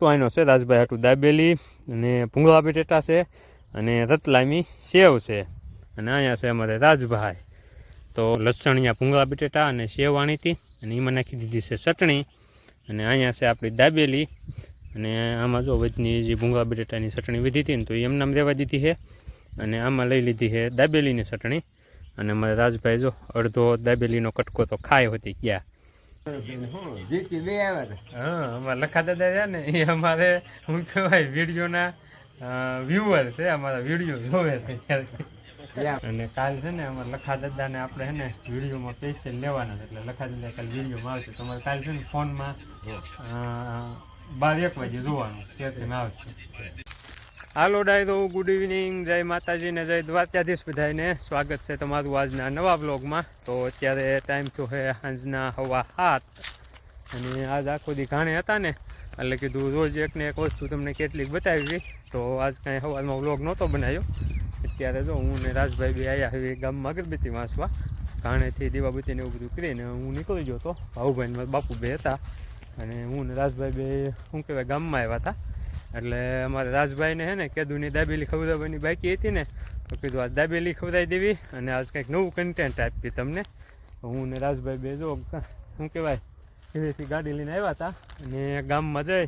નાસ્તો આનો છે રાજભાઈ હાટું દાબેલી અને ભૂંગળા બટેટા છે અને રતલામી સેવ છે અને અહીંયા છે અમારે રાજભાઈ તો લસણિયા ભૂંગળા બટેટા અને સેવ આણી હતી અને એમાં નાખી દીધી છે ચટણી અને અહીંયા છે આપણી દાબેલી અને આમાં જો વચની જે ભૂંગળા બટેટાની ચટણી વધી હતી ને તો એમ નામ રહેવા દીધી છે અને આમાં લઈ લીધી છે દાબેલીની ચટણી અને અમારે રાજભાઈ જો અડધો દાબેલીનો કટકો તો ખાય હતી ગયા હા અમારે લખા દાદા છે ને એ અમારે શું કહેવાય વિડીયોના વ્યુઅર છે અમારા વિડીયો જોવે છે ક્યારેક અને કાલ છે ને અમારે લખા દાદાને આપણે છે ને વિડીયોમાં સ્પેશિયલ લેવાના છે એટલે લખા દાદા કાલ વિડીયોમાં આવશે તમારે કાલ છે ને ફોનમાં 12-1 વાગે જોવાનું ત્યાંથી આવશે હાલો ડાયરો ગુડ ઇવનિંગ જય માતાજી ને જય દ્વારકાધીશ બધાને સ્વાગત છે તમારું આજના નવા બ્લોગમાં તો અત્યારે ટાઈમ તો છે સાંજના 6:30 અને આજ આખો દી ઘાણે હતા ને એટલે કીધું રોજ એકને એક વસ્તુ તમને કેટલીક બતાવી તો આજ કાંઈ સવારમાં બ્લોગ નહોતો બનાવ્યો અત્યારે જો હું ને રાજભાઈ બી આવ્યા હવે ગામમાં અગરબત્તી વાંચવા ઘાણેથી દીવાબત્તીને એવું બધું કરીને હું નીકળી ગયો હતો ભાઉભાઈ બાપુ બે હતા અને હું ને રાજભાઈ બે શું કહેવાય ગામમાં આવ્યા હતા એટલે અમારે રાજભાઈને છે ને કેદુની દાબેલી ખવડાવવાની બાકી હતી ને તો કીધું આ દાબેલી ખવડાવી દેવી અને આજ કંઈક નવું કન્ટેન્ટ આપી તમને હું ને રાજભાઈ બે જો શું કહેવાય એવેથી ગાડી લઈને આવ્યા હતા અને ગામમાં જઈ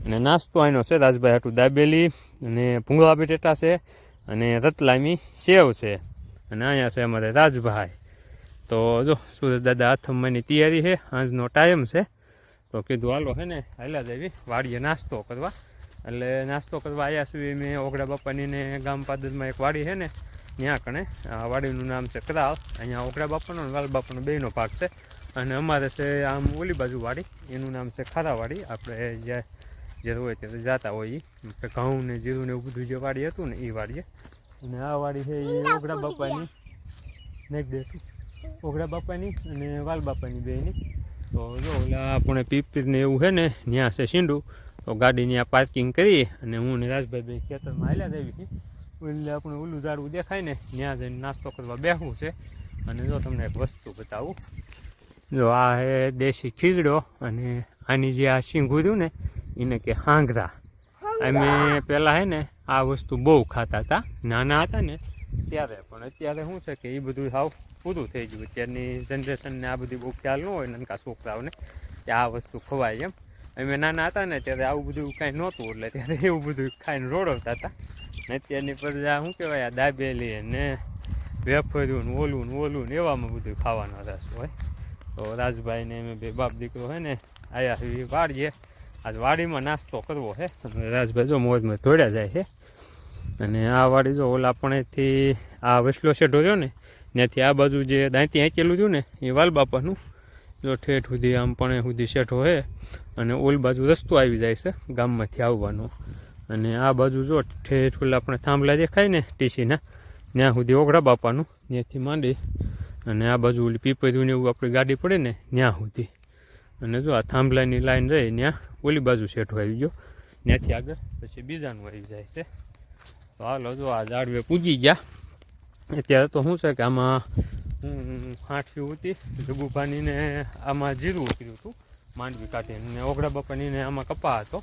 અને નાસ્તો આનો છે રાજભાઈ હાટું દાબેલી અને ભૂંગળા બટેટા છે અને રતલામી સેવ છે અને અહીંયા છે અમારે રાજભાઈ તો જો સુરજ દાદા આથમવાની તૈયારી છે સાંજનો ટાઈમ છે તો કીધું હાલો છે ને હાલ્યા જવી વાડીએ નાસ્તો કરવા એટલે નાસ્તો કરવા આવ્યા સુધી મેં ઓગડા બાપાની ને ગામ પાદરમાં એક વાડી છે ને ત્યાં કણે આ વાડીનું નામ છે કરાલ અહીંયા ઓગડા બાપાનો અને વાલ બાપાનો બેનો ભાગ છે અને અમારે છે આમ ઓલી બાજુ વાડી એનું નામ છે ખારાવાડી આપણે જે હોય તે જતા હોય એ ઘઉં ને જીરું ને એવું બધું જે વાડી હતું ને એ વાડીએ અને આ વાડી છે એ ઓગડા બાપાની નેક દેતું ઓગડા બાપાની અને વાલ બાપાની બેની તો જો ઓલા આપણે પીપીર ને એવું છે ને ત્યાં છે સીંડું તો ગાડી ત્યાં પાર્કિંગ કરી અને હું ને રાજભાઈ બે ખેતરમાં હાલ્યા દેવી એટલે આપણે ઓલું ઝાડવું દેખાય ને ત્યાં જઈને નાસ્તો કરવા બેસવું છે અને જો તમને એક વસ્તુ બતાવું જો આ હે દેશી ખીજડો અને આની જે આ શીંગું રહ્યું ને એને કે હાંગરા અમે પહેલાં હે ને આ વસ્તુ બહુ ખાતા હતા નાના હતા ને ત્યારે પણ અત્યારે શું છે કે એ બધું સાવ પૂરું થઈ ગયું અત્યારની જનરેશનને આ બધી બહુ ખ્યાલ ન હોય નાનકા છોકરાઓને કે આ વસ્તુ ખવાય એમ અમે નાના હતા ને ત્યારે આવું બધું કાંઈ નહોતું એટલે ત્યારે એવું બધું ખાઈને રોડવતા હતા ને અત્યારની પ્રજા શું કહેવાય આ દાબેલી ને વેફર્યું ને ઓલું ને એવામાં બધું ખાવાનો રસ હોય તો રાજભાઈને અમે બે બાપ દીકરો હોય ને આયા એ વાડીએ આજ વાડીમાં નાસ્તો કરવો છે અને રાજભાઈ જો મોજમાં દોડ્યા જાય છે અને આ વાડી જો ઓલા પણેથી આ વસલો શેઢો રહ્યો ને ત્યાંથી આ બાજુ જે દાંતી આંકેલું રહ્યું ને એ વાલ બાપાનું જો ઠેઠ સુધી આમ પણ સુધી શેઠો છે અને ઓલ બાજુ રસ્તો આવી જાય છે ગામમાંથી આવવાનો અને આ બાજુ જો ઠેઠ ઓલા આપણે થાંભલા દેખાય ને ટીસીના ત્યાં સુધી ઓગડા બાપાનું ત્યાંથી માંડી અને આ બાજુ ઓલી પીપર્યું ને એવું આપણી ગાડી પડે ને ત્યાં સુધી અને જો આ થાંભલાની લાઈન રહી ત્યાં ઓલી બાજુ શેઠો આવી ગયો ત્યાંથી આગળ પછી બીજાનું આવી જાય છે તો હાલો જો આ ઝાડવે પૂજી ગયા અત્યારે તો શું છે કે આમાં હાંઠિયું હતી જગુભાનીને આમાં જીરું ઉતર્યું હતું માંડવી કાઢીને ને ઓગડા બાપાની ને આમાં કપા હતો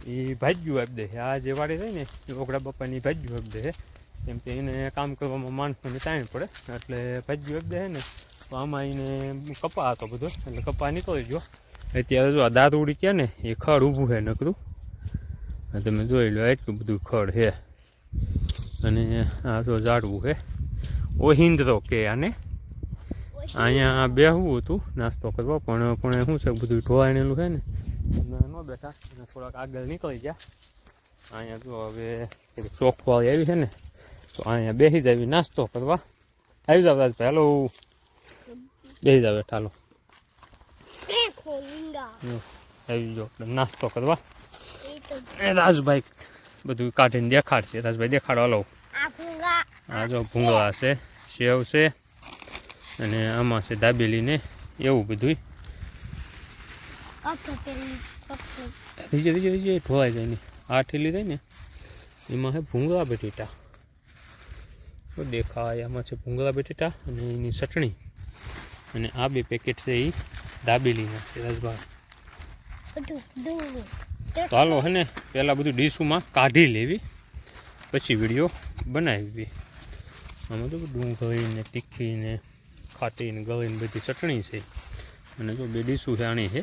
એ ભાગ્યું આપી દે આ જે વાડી રહી ને એ ઓગડા બાપાની ભાગ્યું આપી દે કેમ કે એને કામ કરવામાં માણસોને ટાઈમ પડે એટલે ભાગ્યું આપી દે ને તો આમાં એને કપા હતો બધો એટલે કપા નીકળી ગયો અત્યારે જો આ દારૂડી ક્યાં ને એ ખડ ઊભું છે નકરું તમે જોઈ લો એટલું બધું ખડ છે અને આ જો ઝાડવું છે ઓહિન્દ્રો કે આને અહીંયા બેહવું હતું નાસ્તો કરવા પણ શું છે બધું ઢોવાણેલું છે ને ન બેઠા અને થોડાક આગળ નીકળી ગયા અહીંયા જો હવે થોડુંક ચોખવાળી આવી છે ને તો અહીંયા બેસી જાવી નાસ્તો કરવા આવી જાવ રાજભાઈ હાલો બેસી જાવ હાલો આવી જાઓ નાસ્તો કરવા એ રાજભાઈ બધું કાઢીને દેખાડશે રાજભાઈ દેખાડો હાલો આ જો ભૂંગળા છે સેવ છે અને આમાં છે દાબેલી ને એવું બધું ઢોવાઈ જાય ને આ ઠેલી થાય ને એમાં છે ભૂંગળા બટેટા તો દેખાય આમાં છે ભૂંગળા બટેટા અને એની ચટણી અને આ બે પેકેટ છે એ દાબેલીના છે રાજભાઈ તો હાલો હે ને પહેલાં બધું ડીશુમાં કાઢી લેવી પછી વિડીયો બનાવી. આમાં તો ડુંગળીને તીખીને ખાટીને ગળીને બધી ચટણી છે અને જો બે ડીશું છે આણી છે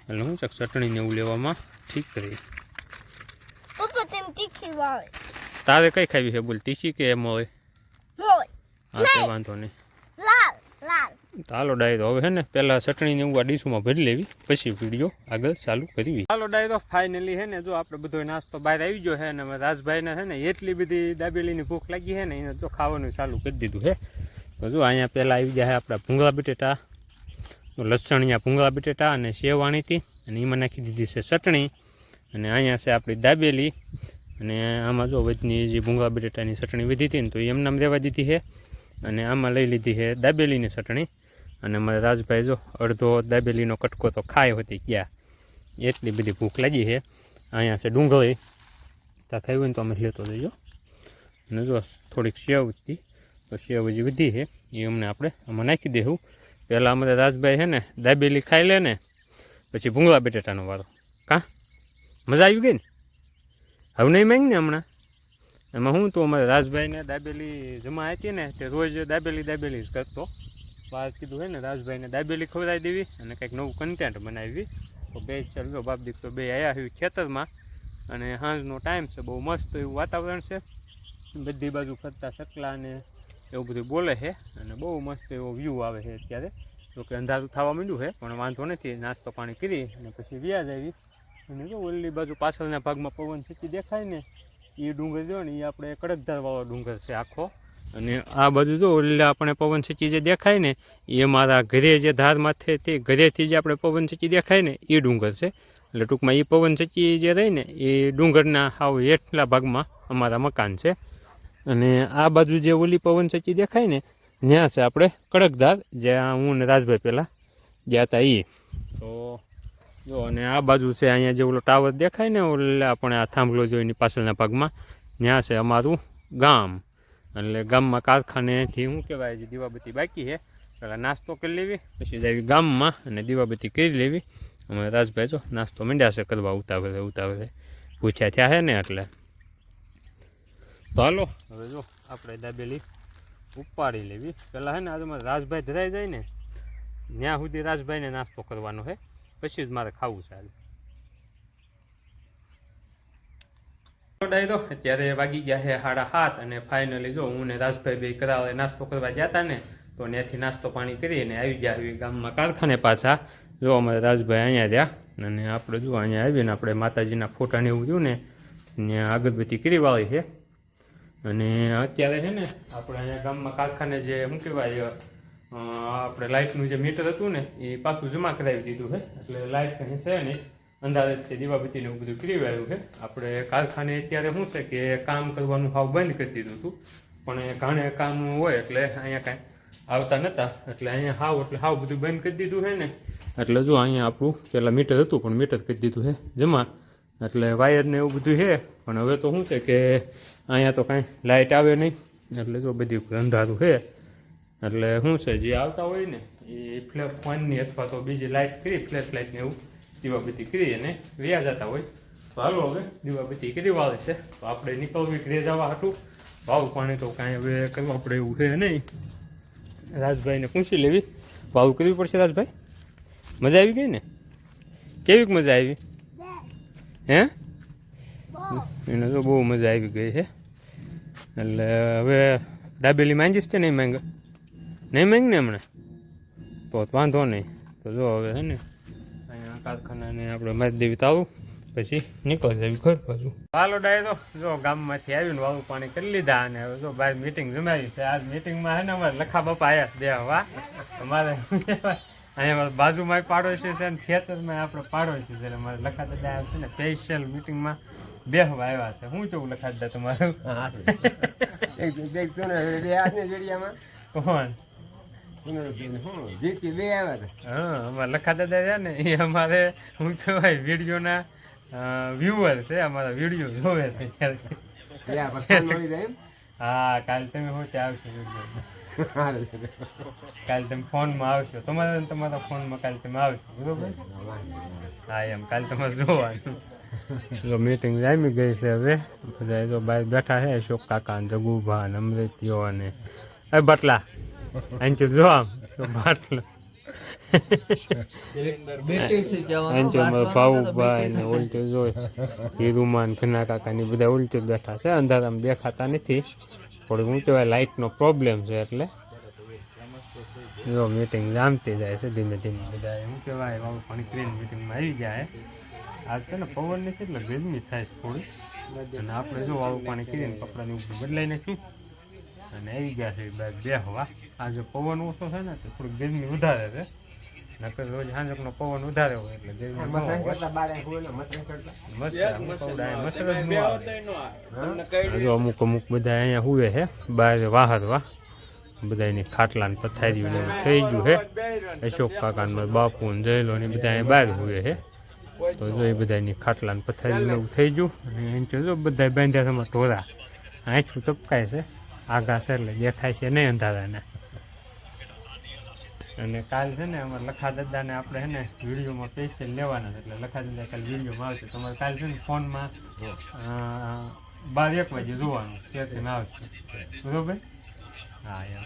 એટલે હું ચક ચટણીને એવું લેવામાં ઠીક કરી. તારે કઈ ખાવી છે બોલ, તીખી કે એમ હોય? હા તે વાંધો નહીં. હાલો ડાયરો હવે હે ને પહેલાં ચટણીને એવું આ ડીશુમાં ભરી લેવી પછી વિડીયો આગળ ચાલુ કરવી. હાલો ડાયરો ફાઇનલી હે ને જો આપણે બધો નાસ્તો બહાર આવી ગયો છે ને રાજભાઈને છે ને એટલી બધી દાબેલીની ભૂખ લાગી છે ને એને જો ખાવાનું ચાલુ કરી દીધું છે. તો જો અહીંયા પહેલાં આવી ગયા છે આપણા ભૂંગળા બટેટા, લસણિયા ભૂંગળા બટેટા અને સેવ આણી હતી અને એમાં નાખી દીધી છે ચટણી અને અહીંયા છે આપણી દાબેલી અને આમાં જો વચની જે ભૂંગળા બટેટાની ચટણી વધી હતી ને તો એમને આમ રહેવા દીધી છે અને આમાં લઈ લીધી છે દાબેલીની ચટણી અને મારા રાજભાઈ જો અડધો દાબેલીનો કટકો તો ખાયો હતી ગયા એટલી બધી ભૂખ લાગી છે. અહીંયા છે ડુંગળી ત્યાં ખાઈ હોય ને તો અમે લેતો જઈજો અને જો થોડીક સેવ હતી તો સેવ હજી વધી છે એ અમને આપણે આમાં નાખી દેવું. પહેલાં અમારા રાજભાઈ છે ને દાબેલી ખાઈ લે ને પછી ભૂંગળા બટેટાનો વારો. કાં મજા આવી ગઈ ને? હવે નહીં માંગ ને હમણાં એમાં હું તો અમારા રાજભાઈને દાબેલી જમા હતી ને તે રોજ દાબેલી જ કરતો. બહાર કીધું હોય ને રાજભાઈને દાબેલી ખવડાવી દેવી અને કંઈક નવું કન્ટેન્ટ બનાવી. તો બે ચાલજો બાપ દીકરો બે આવ્યા હોય ખેતરમાં અને સાંજનો ટાઈમ છે, બહુ મસ્ત એવું વાતાવરણ છે, બધી બાજુ ફરતા સકલા અને એવું બધું બોલે છે અને બહુ મસ્ત એવો વ્યૂ આવે છે અત્યારે. તો કે અંધારું થવા માંડ્યું છે પણ વાંધો નથી, નાસ્તો પાણી કરી અને પછી વ્યાજ આવી અને જો ઓલી બાજુ પાછળના ભાગમાં પવન સિટી દેખાય ને એ ડુંગર જો ને એ આપણે કડકધારવાળો ડુંગર છે આખો અને આ બાજુ જો ઓલા આપણે પવન સિટી જે દેખાય ને એ મારા ઘરે જે ધાર માથે તે ઘરેથી જે આપણે પવન સિટી દેખાય ને એ ડુંગર છે. એટલે ટૂંકમાં એ પવન સિટી જે રહી ને એ ડુંગરના હાવ હેઠલા ભાગમાં અમારા મકાન છે અને આ બાજુ જે ઓલી પવન સિટી દેખાય ને ત્યાં છે આપણે કડકધાર જ્યાં હું ને રાજભાઈ પહેલાં ગયા હતા એ. તો જો અને આ બાજુ છે અહીંયા જે ઓલો ટાવર દેખાય ને ઓલા આપણે આ થાંભલો જો એની પાછળના ભાગમાં ત્યાં છે અમારું ગામ. એટલે ગામમાં કારખાનેથી શું કહેવાય જે દીવાબત્તી બાકી છે પહેલાં નાસ્તો કરી લેવી પછી જાવી ગામમાં અને દીવાબત્તી કરી લેવી. અમે રાજભાઈ જો નાસ્તો માંડ્યા છે કરવા ઉતાવળે પૂછ્યા થયા છે ને એટલે. તો હાલો હવે જો આપણે દાબેલી ઉપાડી લેવી. પહેલાં છે ને આજે મારે રાજભાઈ ધરાઈ જાય ને ત્યાં સુધી રાજભાઈને નાસ્તો કરવાનો છે પછી જ મારે ખાવું છે. ડાયરો અત્યારે વાગી ગયા છે 7:30 અને ફાઇનલી જો હું ને રાજભાઈ બે કરાવે નાસ્તો કરવા ગયા હતા ને તો ત્યાંથી નાસ્તો પાણી કરીને આવી ગયા આવી ગામમાં કારખાને પાછા. જો અમારે રાજભાઈ અહીંયા રહ્યા અને આપણે જો અહીંયા આવીને આપણે માતાજીના ફોટાને એવું થયું ને ત્યાં અગરબત્તી કરી વાળી છે અને અત્યારે છે ને આપણે અહીંયા ગામમાં કારખાને જે શું કહેવાય આપણે લાઇટનું જે મીટર હતું ને એ પાછું જમા કરાવી દીધું છે એટલે લાઇટ કંઈ છે નહીં, અંદાજે દીવાબત્તીને એવું બધું કરી આવ્યું છે. આપણે કારખાને અત્યારે શું છે કે કામ કરવાનું હાવ બંધ કરી દીધું હતું પણ ઘણે કામ હોય એટલે અહીંયા કાંઈ આવતા નહોતા એટલે અહીંયા હાવ બધું બંધ કરી દીધું છે ને એટલે જો અહીંયા આપણું પહેલાં મીટર હતું પણ મીટર કરી દીધું છે જમા એટલે વાયરને એવું બધું છે પણ હવે તો શું છે કે અહીંયા તો કાંઈ લાઇટ આવે નહીં એટલે જો બધી અંધારું છે એટલે શું છે જે આવતા હોય ને એ ફોનની અથવા તો બીજી લાઇટ કરી ફ્લેશ લાઇટને એવું દીવાબત્તી કરી અને વ્યા જતા હોય. તો હાલો હવે દીવાબત્તી કરી વાળે છે તો આપણે નીકળવી ઘરે જવા હતું. વાવ પાણી તો કાંઈ હવે કરવા પડે એવું છે નહીં. રાજભાઈને પૂછી લેવી વાવ કરવી પડશે. રાજભાઈ મજા આવી ગઈ ને? કેવીક મજા આવી? હે એને તો બહુ મજા આવી ગઈ છે એટલે હવે દાબેલી માંગીશ તે નહીં માંગે ને હમણાં તો વાંધો નહીં. તો જો હવે છે ને અહીંયા કારખાનાને આપણે મારી દેવી તાવું પછી નીકળી જાવી ઘર પાછું. હાલો ડાયરો જો ગામમાંથી આવીને વાળું પાણી કરી લીધા અને હવે જો બહાર મિટિંગ જમાવી છે. આજ મિટિંગમાં છે ને અમારે લખા બાપા આવ્યા બે હવા અમારે અહીંયા બાજુમાં પાડોશી છે અને ખેતરમાં આપણે પાડોશી છે એટલે મારે લખા દાદા આવે છે ને સ્પેશિયલ મિટિંગમાં બે હવા આવ્યા છે. શું કેવું લખા દાદા તમારું? કોણ? હા અમારે લખા દાદા છે ને એ અમારે શું કહેવાય વિડીયોના વ્યુઅર છે, અમારા વિડીયો જોવે છે ક્યારેક. હા કાલે તમે શું ત્યાં આવશો વિડીયો કાલે તમે ફોનમાં આવશો તમારા ફોનમાં કાલે તમે આવશો બરોબર? હા એમ કાલે તમારે જોવાનું જો મીટિંગ જામી ગઈ છે હવે બધા જો બહાર બેઠા છે અશોક કાકા ને જગુભા ને અમૃતિયો અને એ બટલા અહીંથી જો આમ બાટલો ભાવુભાઈ ને ઉલટી જોઈ હીરુમાન ફીના કાકા ની બધા ઉલટી બેઠા છે અંધારામાં દેખાતા નથી થોડી હું કહેવાય લાઇટનો પ્રોબ્લેમ છે એટલે જો મીટિંગ જામતી જાય છે ધીમે ધીમે બધા શું કહેવાય વાવ પાણી ક્લીન મીટિંગમાં આવી જાય આજ છે ને પવનની એટલે ગરમી થાય છે થોડી અને આપણે જો વાવ પાણી કરીને કપડાની ઉપર બદલાઈ નાખ્યું અને આવી ગયા છે બે હવા આજે પવન ઓછો છે ને તો થોડીક ગરમી વધારે છે નકર રોજ સાંજકનો પવન વધારે હોય એટલે ગરમી જો અમુક અમુક બધા અહીંયા હુવે છે બહાર વાહરવા બધાની ખાટલા ને પથારીઓ ને થઈ ગયું છે અશોક કાકા ને બાપુ ને જયલો ને બધા અહીંયા બહાર હુવે છે તો જો એ બધાની ખાટલા ને પથારી એવું થઈ ગયું અને અહીં જો બધા બાંધ્યા છે ઢોરા આંખું તપકાય છે આગા છે એટલે દેખાય છે નહીં અંધારાને અને કાલ છે ને અમારે લખા દાદાને આપણે છે ને વિડીયોમાં સ્પેશિયલ લેવાના છે એટલે લખા દાદા કાલે વિડીયોમાં આવશે તમારે કાલે છે ને ફોનમાં 12-1 વાગે જોવાનું ત્યાંથી આવશે બરોબર હા એમ